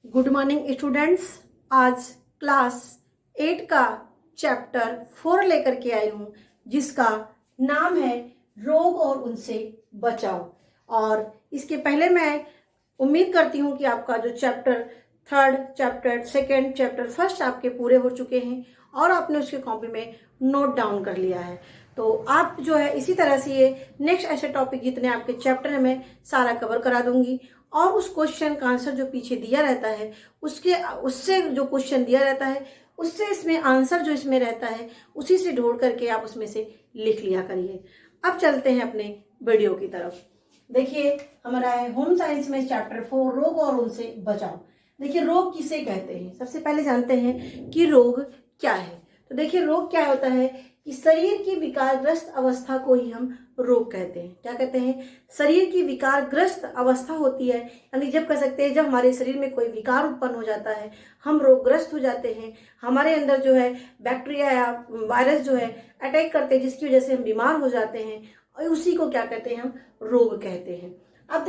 Good morning students. आज class 8 का chapter 4 लेकर के आई हूँ, जिसका नाम है रोग और उनसे बचाव। और इसके पहले मैं उम्मीद करती हूँ कि आपका जो चैप्टर 3, चैप्टर 2, चैप्टर 1 आपके पूरे हो चुके हैं और आपने उसके कॉपी में नोट डाउन कर लिया है। तो आप जो है इसी तरह से ये नेक्स्ट ऐसे टॉपिक जितने आपके चैप्टर है मैं सारा कवर करा दूंगी, और उस क्वेश्चन का आंसर जो पीछे दिया रहता है उससे जो क्वेश्चन दिया रहता है उससे इसमें आंसर जो इसमें रहता है उसी से ढूंढ करके आप उसमें से लिख लिया करिए। अब चलते हैं अपने वीडियो की तरफ। देखिए, हमारा है होम साइंस में चैप्टर 4 रोग और उनसे बचाव। देखिए, रोग किसे कहते हैं, सबसे पहले जानते हैं कि रोग क्या है। तो देखिए, रोग क्या होता है कि शरीर की विकारग्रस्त अवस्था को ही हम रोग कहते हैं। क्या कहते हैं? शरीर की विकारग्रस्त अवस्था होती है, यानी जब कह सकते हैं जब हमारे शरीर में कोई विकार उत्पन्न हो जाता है, हम रोगग्रस्त हो जाते हैं, हमारे अंदर जो है बैक्टीरिया या वायरस जो है अटैक करते हैं, जिसकी वजह से हम बीमार हो जाते हैं, और उसी को क्या कहते हैं? हम रोग कहते हैं। अब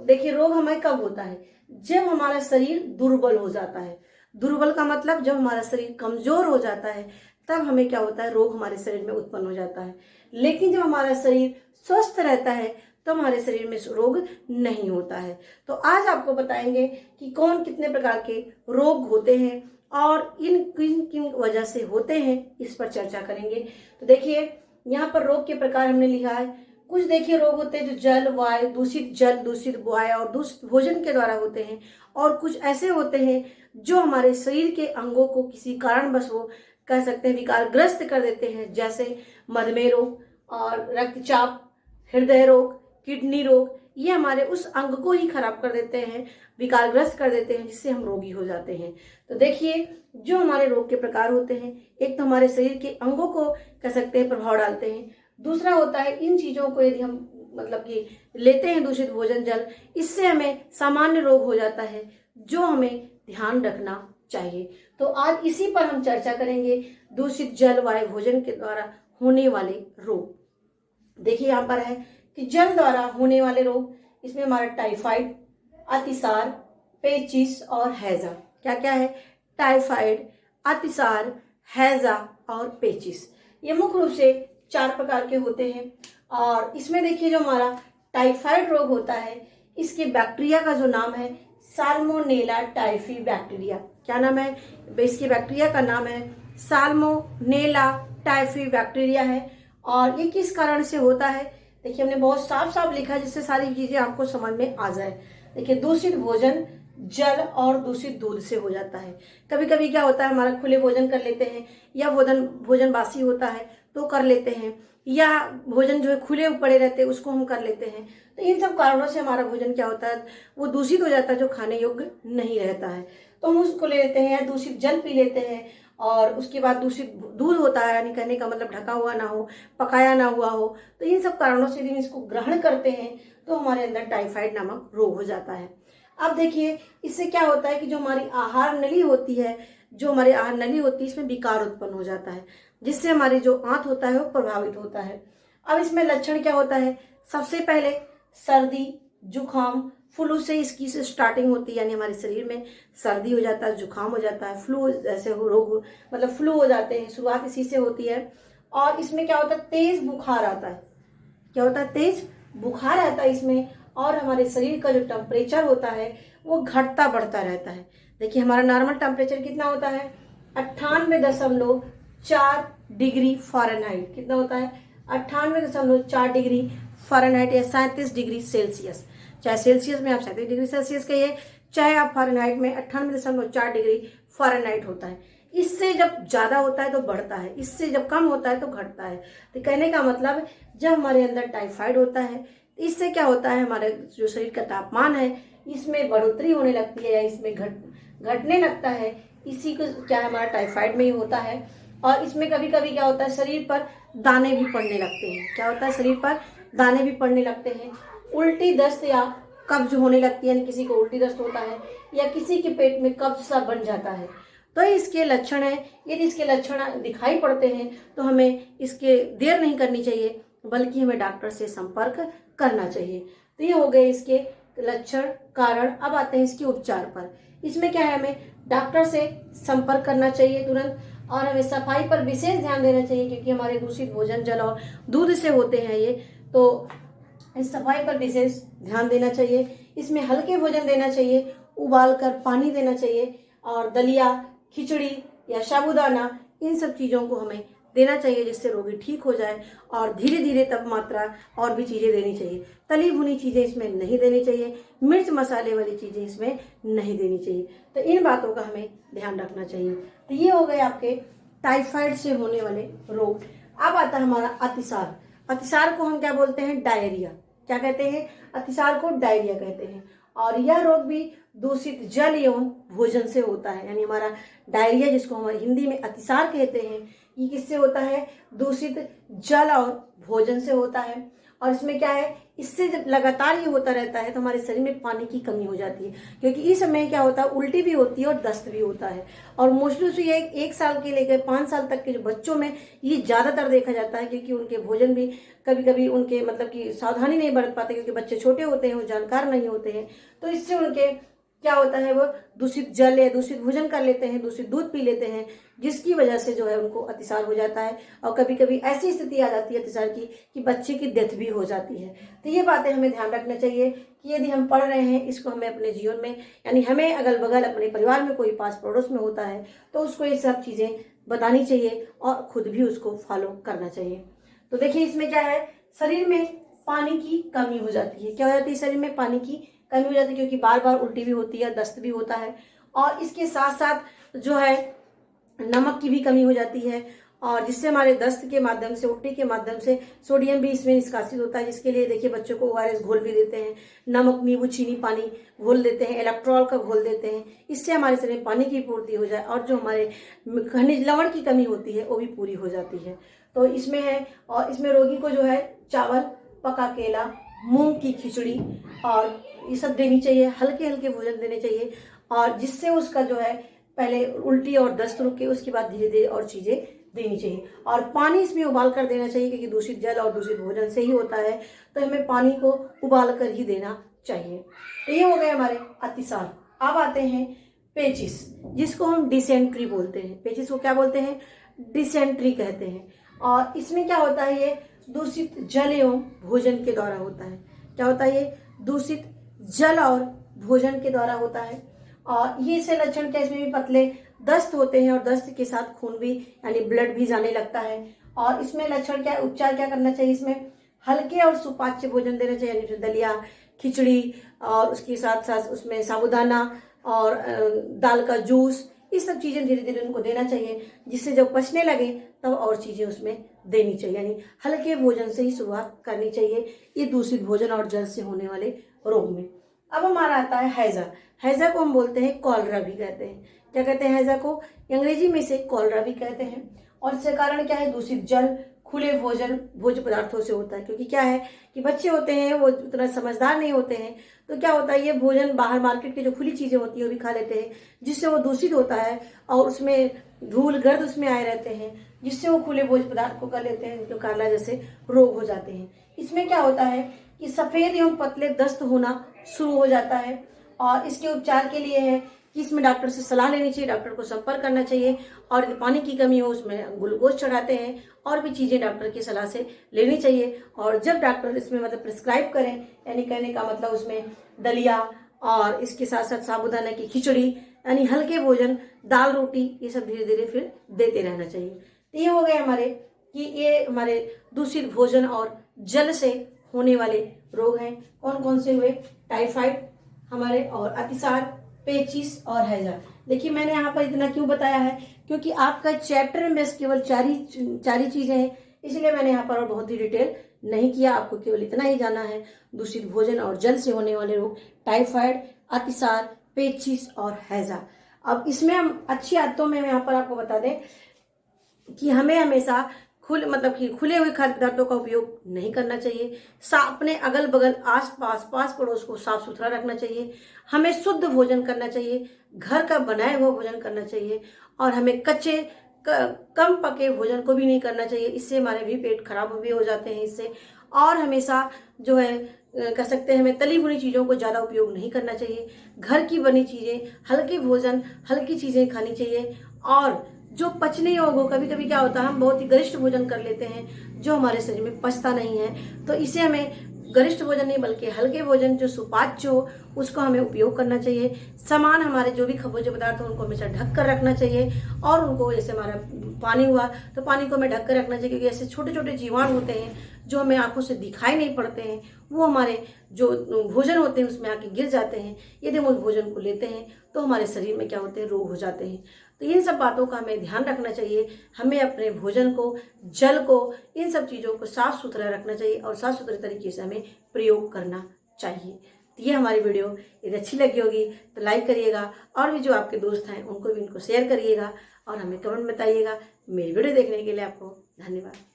देखिए रोग हमें कब होता है? जब हमारा शरीर दुर्बल हो जाता है। दुर्बल का मतलब जब हमारा शरीर कमजोर हो जाता है तब हमें क्या होता है? रोग हमारे शरीर में उत्पन्न हो जाता है। लेकिन जब हमारा शरीर स्वस्थ रहता है तो हमारे शरीर में रोग नहीं होता है। तो आज आपको बताएंगे कि कौन कितने प्रकार के रोग होते हैं और इन किन किन वजह से होते हैं, इस पर चर्चा करेंगे। तो देखिए, यहाँ पर रोग के प्रकार हमने लिखा है। कुछ देखिए रोग होते हैं जो जल, वायु, दूषित जल, दूषित वायु और दूषित भोजन के द्वारा होते हैं, और कुछ ऐसे होते हैं जो हमारे शरीर के अंगों को किसी कारणवश वो कह सकते हैं विकारग्रस्त कर देते हैं, जैसे मधुमेह रोग और रक्तचाप, हृदय रोग, किडनी रोग। ये हमारे उस अंग को ही खराब कर देते हैं, विकारग्रस्त कर देते हैं, जिससे हम रोगी हो जाते हैं। तो देखिए, जो हमारे रोग के प्रकार होते हैं, एक तो हमारे शरीर के अंगों को कह सकते हैं प्रभाव डालते हैं। दूसरा होता है इन चीजों को यदि हम मतलब कि लेते हैं, दूषित भोजन, जल, इससे हमें सामान्य रोग हो जाता है, जो हमें ध्यान रखना चाहिए। तो आज इसी पर हम चर्चा करेंगे, दूषित जल, वायु, भोजन के द्वारा होने वाले रोग। देखिए, यहाँ पर है कि जल द्वारा होने वाले रोग, इसमें हमारा टाइफाइड, अतिसार, पेचिस और हैजा। क्या क्या है? टाइफाइड, अतिसार, हैजा और पेचिस। ये मुख्य रूप से 4 प्रकार के होते हैं। और इसमें देखिए, जो हमारा टाइफाइड रोग होता है, इसके बैक्टीरिया का जो नाम है साल्मोनेला टाइफी बैक्टीरिया। क्या नाम है? इसके बैक्टीरिया का नाम है साल्मोनेला टाइफी बैक्टीरिया है। और ये किस कारण से होता है? देखिए, हमने बहुत साफ साफ लिखा है जिससे सारी चीजें आपको समझ में आ जाए। देखिए, दूषित भोजन, जल और दूषित दूध से हो जाता है। कभी कभी क्या होता है, हमारा खुले भोजन कर लेते हैं, या भोजन बासी होता है तो कर लेते हैं, या भोजन जो है खुले पड़े रहते हैं उसको हम कर लेते हैं। तो इन सब कारणों से हमारा भोजन क्या होता है? वो दूषित हो जाता है, जो खाने योग्य नहीं रहता है। तो हम उसको ले लेते हैं, या दूषित जल पी लेते हैं, और उसके बाद दूषित दूध होता है, यानी कहने का मतलब ढका हुआ ना हो, पकाया ना हुआ हो। तो इन सब कारणों से यदि हम इसको ग्रहण करते हैं तो हमारे अंदर टाइफाइड नामक रोग हो जाता है। अब देखिए, इससे क्या होता है कि जो हमारी आहार नली होती है, इसमें विकार उत्पन्न हो जाता है, जिससे हमारी जो आंत होता है वो प्रभावित होता है। अब इसमें लक्षण क्या होता है? सबसे पहले सर्दी, जुकाम, फ्लू से इसकी स्टार्टिंग होती है, यानी हमारे शरीर में सर्दी हो जाता है, जुकाम हो जाता है, फ्लू जैसे रोग मतलब फ्लू हो जाते हैं, शुरुआत इसी से होती है। और इसमें क्या होता है? तेज बुखार आता है। क्या होता है? तेज बुखार आता है इसमें। और हमारे शरीर का जो टेम्परेचर होता है वो घटता बढ़ता रहता है। देखिए, हमारा नॉर्मल टेम्परेचर कितना होता है? 98.4 डिग्री फ़ारेनहाइट। कितना होता है? 98.4 डिग्री फ़ारेनहाइट, या 37 डिग्री सेल्सियस। चाहे सेल्सियस में आप 37 डिग्री सेल्सियस कहिए, चाहे आप फ़ारेनहाइट में 98.4 डिग्री फ़ारेनहाइट होता है। इससे जब ज्यादा होता है तो बढ़ता है, इससे जब कम होता है तो घटता है। तो कहने का मतलब, जब हमारे अंदर टाइफाइड होता है, इससे क्या होता है? हमारे जो शरीर का तापमान है इसमें बढ़ोतरी होने लगती है, या इसमें घटने लगता है। इसी को क्या है? हमारा टाइफाइड में ही होता है। और इसमें कभी कभी क्या होता है? शरीर पर दाने भी पड़ने लगते हैं। क्या होता है? शरीर पर दाने भी पड़ने लगते हैं। उल्टी, दस्त या कब्ज होने लगती है, यानी किसी को उल्टी दस्त होता है, या किसी के पेट में कब्ज सा बन जाता है। तो इसके लक्षण है, यदि इसके लक्षण दिखाई पड़ते हैं तो हमें इसके देर नहीं करनी चाहिए, बल्कि हमें डॉक्टर से संपर्क करना चाहिए। तो ये हो गए इसके लक्षण, कारण। अब आते हैं इसके उपचार पर। इसमें क्या है, हमें डॉक्टर से संपर्क करना चाहिए तुरंत, और हमें सफाई पर विशेष ध्यान देना चाहिए, क्योंकि हमारे दूषित भोजन, जल और दूध से होते हैं ये, तो इस सफाई पर विशेष ध्यान देना चाहिए। इसमें हल्के भोजन देना चाहिए, उबाल कर पानी देना चाहिए, और दलिया, खिचड़ी या साबूदाना, इन सब चीज़ों को हमें देना चाहिए, जिससे रोगी ठीक हो जाए। और धीरे धीरे तब मात्रा और भी चीज़ें देनी चाहिए। तली भुनी चीज़ें इसमें नहीं देनी चाहिए, मिर्च मसाले वाली चीज़ें इसमें नहीं देनी चाहिए। तो इन बातों का हमें ध्यान रखना चाहिए। तो ये हो गए आपके टाइफाइड से होने वाले रोग। अब आता है हमारा अतिसार। अतिसार को हम क्या बोलते हैं, डायरिया। क्या कहते हैं, अतिसार को डायरिया कहते हैं। और यह रोग भी दूषित जल एवं भोजन से होता है। यानी हमारा डायरिया, जिसको हम हिंदी में अतिसार कहते हैं, ये किससे होता है, दूषित जल और भोजन से होता है। और इसमें क्या है, इससे जब लगातार ये होता रहता है तो हमारे शरीर में पानी की कमी हो जाती है, क्योंकि इस समय क्या होता है, उल्टी भी होती है और दस्त भी होता है। और मोस्टली से ये 1 साल के लेकर 5 साल तक के जो बच्चों में ये ज्यादातर देखा जाता है, क्योंकि उनके भोजन भी कभी कभी उनके मतलब कि सावधानी नहीं बरत पाते, क्योंकि बच्चे छोटे होते हैं, वो जानकार नहीं होते हैं, तो इससे उनके क्या होता है, वो दूषित जल या दूषित भोजन कर लेते हैं, दूषित दूध पी लेते हैं, जिसकी वजह से जो है उनको अतिसार हो जाता है। और कभी कभी ऐसी स्थिति आ जाती है अतिसार की कि बच्चे की डेथ भी हो जाती है। तो ये बातें हमें ध्यान रखना चाहिए कि यदि हम पढ़ रहे हैं, इसको हमें अपने जीवन में, यानी हमें अगल बगल अपने परिवार में कोई पास पड़ोस में होता है, तो उसको ये सब चीज़ें बतानी चाहिए और खुद भी उसको फॉलो करना चाहिए। तो देखिए इसमें क्या है, शरीर में पानी की कमी हो जाती है। क्या हो जाती है, शरीर में पानी की कमी हो जाती है, क्योंकि बार बार उल्टी भी होती है, दस्त भी होता है, और इसके साथ साथ जो है नमक की भी कमी हो जाती है, और जिससे हमारे दस्त के माध्यम से, उल्टी के माध्यम से सोडियम भी इसमें निष्कासित होता है, जिसके लिए देखिए बच्चों को ORS घोल भी देते हैं, नमक, नींबू, चीनी, पानी घोल देते हैं, इलेक्ट्रॉल का घोल देते हैं, इससे हमारे शरीर में पानी की पूर्ति हो जाए, और जो हमारे खनिज लवण की कमी होती है वो भी पूरी हो जाती है। तो इसमें है, और इसमें रोगी को जो है चावल, पका केला, मूंग की खिचड़ी और ये सब देनी चाहिए, हल्के हल्के भोजन देने चाहिए, और जिससे उसका जो है पहले उल्टी और दस्त रुके, उसके बाद धीरे धीरे और चीजें देनी चाहिए। और पानी इसमें उबाल कर देना चाहिए, क्योंकि दूषित जल और दूषित भोजन से ही होता है, तो हमें पानी को उबाल कर ही देना चाहिए। तो ये हो गए हमारे अतिसार। अब आते हैं पेचिस, जिसको हम डिसेंट्री बोलते हैं। पेचिस को क्या बोलते हैं, डिसेंट्री कहते हैं। और इसमें क्या होता है, ये दूषित जल एवं भोजन के द्वारा होता है। क्या होता है, ये दूषित जल और भोजन के द्वारा होता है। और ये से लक्षण क्या, इसमें भी पतले दस्त होते हैं, और दस्त के साथ खून भी, यानी ब्लड भी जाने लगता है। और इसमें लक्षण क्या, उपचार क्या करना चाहिए, इसमें हल्के और सुपाच्य भोजन देना चाहिए, यानी दलिया, खिचड़ी, और उसके साथ साथ उसमें साबूदाना और दाल का जूस, ये सब चीजें धीरे धीरे उनको देना चाहिए, जिससे जब पचने लगे तब और चीजें उसमें देनी चाहिए। यानी हल्के भोजन से ही शुरुआत करनी चाहिए ये दूषित भोजन और जल से होने वाले रोग में। अब हमारा आता है हैजा। हैजा को हम बोलते हैं कॉलरा भी कहते हैं। क्या कहते हैं, हैजा को अंग्रेजी में से कॉलरा भी कहते हैं। और इसके कारण क्या है, दूषित जल, खुले भोजन, भोज्य पदार्थों से होता है। क्योंकि क्या है कि बच्चे होते हैं, वो उतना समझदार नहीं होते हैं, तो क्या होता है, ये भोजन बाहर मार्केट की जो खुली चीजें होती है वो भी खा लेते हैं, जिससे वो दूषित होता है, और उसमें धूल गर्द उसमें आए रहते हैं, जिससे वो खुले भोज्य पदार्थ को कर लेते हैं, जो काला जैसे रोग हो जाते हैं। इसमें क्या होता है कि सफेद एवं पतले दस्त होना शुरू हो जाता है। और इसके उपचार के लिए है कि इसमें डॉक्टर से सलाह लेनी चाहिए, डॉक्टर को संपर्क करना चाहिए, और यदि पानी की कमी हो उसमें ग्लूकोज चढ़ाते हैं, और भी चीजें डॉक्टर की सलाह से लेनी चाहिए। और जब डॉक्टर इसमें मतलब प्रिस्क्राइब करें, यानी कहने का मतलब उसमें दलिया और इसके साथ साथ साबूदाना की खिचड़ी, यानी हल्के भोजन, दाल रोटी, ये सब धीरे धीरे फिर देते रहना चाहिए। तो ये हो गए हमारे कि ये हमारे दूषित भोजन और जल से होने वाले रोग हैं। कौन कौन से हुए, टाइफाइड हमारे, और अतिसार, पेचिस और हैजा। देखिए मैंने यहाँ पर इतना क्यों बताया है, क्योंकि आपका चैप्टर में बस केवल चार ही चीजें हैं, इसलिए मैंने यहाँ पर और बहुत ही डिटेल नहीं किया। आपको केवल इतना ही जानना है, दूषित भोजन और जल से होने वाले रोग, टाइफाइड, अतिसार, पेचिस और हैजा। अब इसमें हम अच्छी आदतों में यहाँ पर आपको बता दें कि हमें हमेशा खुले हुए खाद्य पदार्थों का उपयोग नहीं करना चाहिए। अपने अगल बगल, आस पास, पास पड़ोस को साफ सुथरा रखना चाहिए। हमें शुद्ध भोजन करना चाहिए, घर का बनाया हुआ भोजन करना चाहिए, और हमें कच्चे कम पके भोजन को भी नहीं करना चाहिए, इससे हमारे भी पेट खराब भी हो जाते हैं इससे। और हमेशा जो है कह सकते हैं हमें तली भुनी चीज़ों को ज़्यादा उपयोग नहीं करना चाहिए। घर की बनी चीज़ें, हल्के भोजन, हल्की चीज़ें खानी चाहिए। और जो पचने योग्य हो, कभी कभी क्या होता है हम बहुत ही गरिष्ठ भोजन कर लेते हैं जो हमारे शरीर में पचता नहीं है, तो इसे हमें गरिष्ठ भोजन नहीं बल्कि हल्के भोजन जो सुपाच्य हो उसको हमें उपयोग करना चाहिए। सामान हमारे जो भी भोज्य पदार्थ हो उनको हमेशा ढक कर रखना चाहिए। और उनको जैसे हमारा पानी हुआ तो पानी को हमें ढक कर रखना चाहिए, क्योंकि ऐसे छोटे छोटे जीवाणु होते हैं जो हमें आंखों से दिखाई नहीं पड़ते हैं, वो हमारे जो भोजन होते हैं उसमें आके गिर जाते हैं। यदि हम उस भोजन को लेते हैं तो हमारे शरीर में क्या होते हैं, रोग हो जाते हैं। तो इन सब बातों का हमें ध्यान रखना चाहिए। हमें अपने भोजन को, जल को, इन सब चीज़ों को साफ सुथरा रखना चाहिए और साफ सुथरे तरीके से हमें प्रयोग करना चाहिए। तो ये हमारी वीडियो यदि अच्छी लगी होगी तो लाइक करिएगा, और भी जो आपके दोस्त हैं उनको भी इनको शेयर करिएगा, और हमें कमेंट बताइएगा। मेरी वीडियो देखने के लिए आपको धन्यवाद।